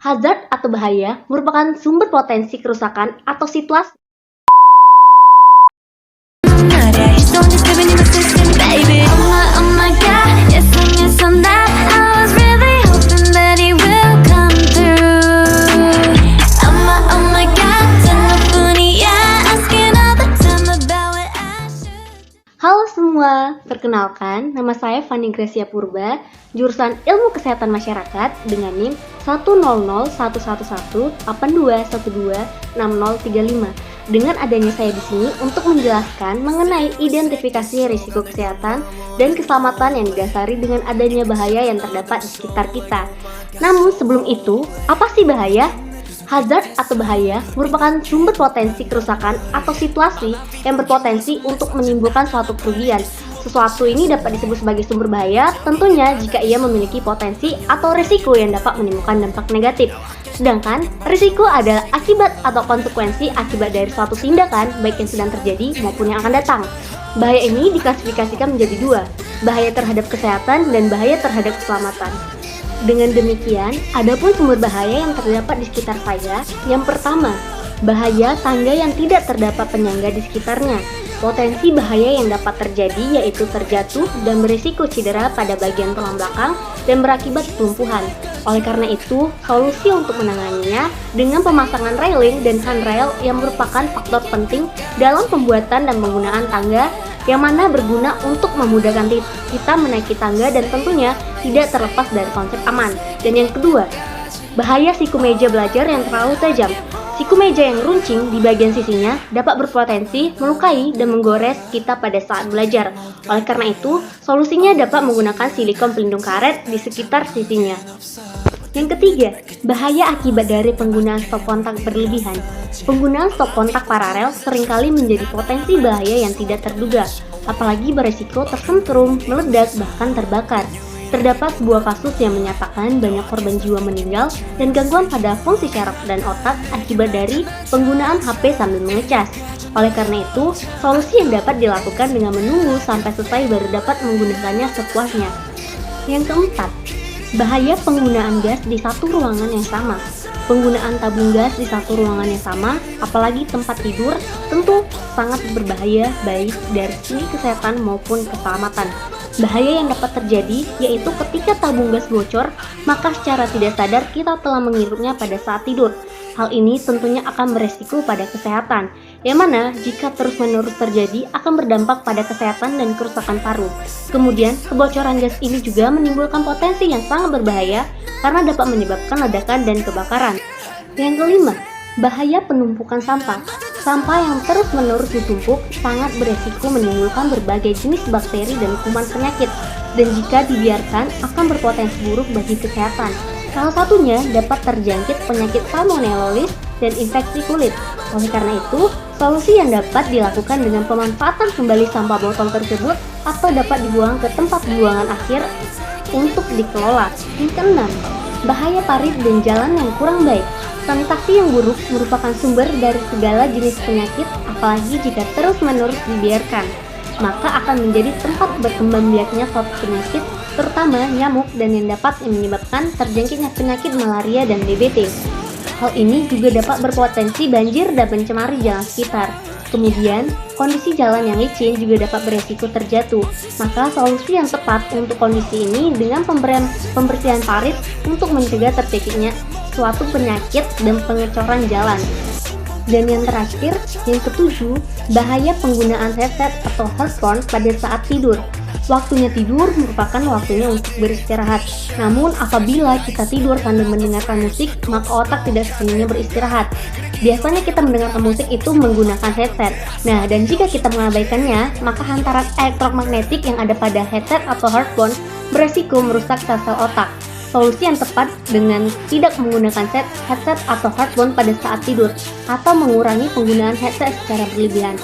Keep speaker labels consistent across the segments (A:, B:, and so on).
A: Hazard atau bahaya merupakan sumber potensi kerusakan atau situasi Halo semua, perkenalkan nama saya Fanny Gracia Purba, jurusan Ilmu Kesehatan Masyarakat dengan NIM 100111821260035. Dengan adanya saya di sini untuk menjelaskan mengenai identifikasi risiko kesehatan dan keselamatan yang didasari dengan adanya bahaya yang terdapat di sekitar kita. Namun sebelum itu, apa sih bahaya? Hazard atau bahaya merupakan sumber potensi kerusakan atau situasi yang berpotensi untuk menimbulkan suatu kerugian. Sesuatu ini dapat disebut sebagai sumber bahaya tentunya jika ia memiliki potensi atau risiko yang dapat menimbulkan dampak negatif. Sedangkan risiko adalah akibat atau konsekuensi akibat dari suatu tindakan baik yang sedang terjadi maupun yang akan datang. Bahaya ini diklasifikasikan menjadi dua, bahaya terhadap kesehatan dan bahaya terhadap keselamatan. Dengan demikian, ada pun sumber bahaya yang terdapat di sekitar saya. Yang pertama, bahaya tangga yang tidak terdapat penyangga di sekitarnya. Potensi bahaya yang dapat terjadi yaitu terjatuh dan berisiko cedera pada bagian tulang belakang dan berakibat kelumpuhan. Oleh karena itu, solusi untuk menanganinya dengan pemasangan railing dan handrail yang merupakan faktor penting dalam pembuatan dan penggunaan tangga yang mana berguna untuk memudahkan kita menaiki tangga dan tentunya tidak terlepas dari konsep aman. Dan yang kedua, bahaya siku meja belajar yang terlalu tajam. Siku meja yang runcing di bagian sisinya dapat berpotensi melukai dan menggores kita pada saat belajar. Oleh karena itu, solusinya dapat menggunakan silikon pelindung karet di sekitar sisinya. Yang ketiga, bahaya akibat dari penggunaan stop kontak berlebihan. Penggunaan stop kontak paralel seringkali menjadi potensi bahaya yang tidak terduga, apalagi berisiko tersentrum, meledak, bahkan terbakar. Terdapat sebuah kasus yang menyatakan banyak korban jiwa meninggal dan gangguan pada fungsi syaraf dan otak akibat dari penggunaan HP sambil mengecas. Oleh karena itu, solusi yang dapat dilakukan dengan menunggu sampai selesai baru dapat menggunakannya sepuasnya. Yang keempat, bahaya penggunaan gas di satu ruangan yang sama. Penggunaan tabung gas di satu ruangan yang sama, apalagi tempat tidur, tentu sangat berbahaya baik dari segi kesehatan maupun keselamatan. Bahaya yang dapat terjadi yaitu ketika tabung gas bocor, maka secara tidak sadar kita telah menghirupnya pada saat tidur. Hal ini tentunya akan beresiko pada kesehatan, yang mana jika terus-menerus terjadi akan berdampak pada kesehatan dan kerusakan paru. Kemudian, kebocoran gas ini juga menimbulkan potensi yang sangat berbahaya karena dapat menyebabkan ledakan dan kebakaran. Yang kelima, bahaya penumpukan sampah. Sampah yang terus-menerus ditumpuk sangat beresiko menimbulkan berbagai jenis bakteri dan kuman penyakit, dan jika dibiarkan akan berpotensi buruk bagi kesehatan. Salah satunya dapat terjangkit penyakit salmonellosis dan infeksi kulit. Oleh karena itu, solusi yang dapat dilakukan dengan pemanfaatan kembali sampah botol tersebut atau dapat dibuang ke tempat pembuangan akhir untuk dikelola. Yang keenam, bahaya parit dan jalan yang kurang baik. Sanitasi yang buruk merupakan sumber dari segala jenis penyakit, apalagi jika terus-menerus dibiarkan. Maka akan menjadi tempat berkembang biaknya suatu penyakit, terutama nyamuk dan yang dapat menyebabkan terjangkitnya penyakit malaria dan DBT. Hal ini juga dapat berpotensi banjir dan mencemari jalan sekitar. Kemudian, kondisi jalan yang licin juga dapat beresiko terjatuh. Maka solusi yang tepat untuk kondisi ini dengan pembersihan parit untuk mencegah terjadinya suatu penyakit dan pengecoran jalan. Dan yang terakhir, yang ketujuh, bahaya penggunaan headset atau headphone pada saat tidur. Waktunya tidur merupakan waktunya untuk beristirahat. Namun apabila kita tidur sambil mendengarkan musik, maka otak tidak sepenuhnya beristirahat. Biasanya kita mendengarkan musik itu menggunakan headset. Nah, dan jika kita mengabaikannya, maka hantaran elektromagnetik yang ada pada headset atau headphone beresiko merusak sel-sel otak. Solusi yang tepat dengan tidak menggunakan headset atau headphone pada saat tidur, atau mengurangi penggunaan headset secara berlebihan.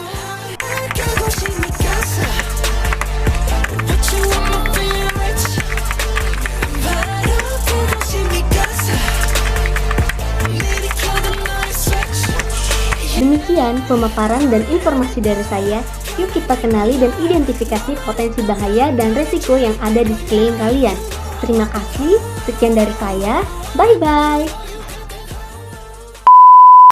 A: Demikian pemaparan dan informasi dari saya. Yuk kita kenali dan identifikasi potensi bahaya dan resiko yang ada di sekeliling kalian. Terima kasih, sekian dari saya. Bye-bye.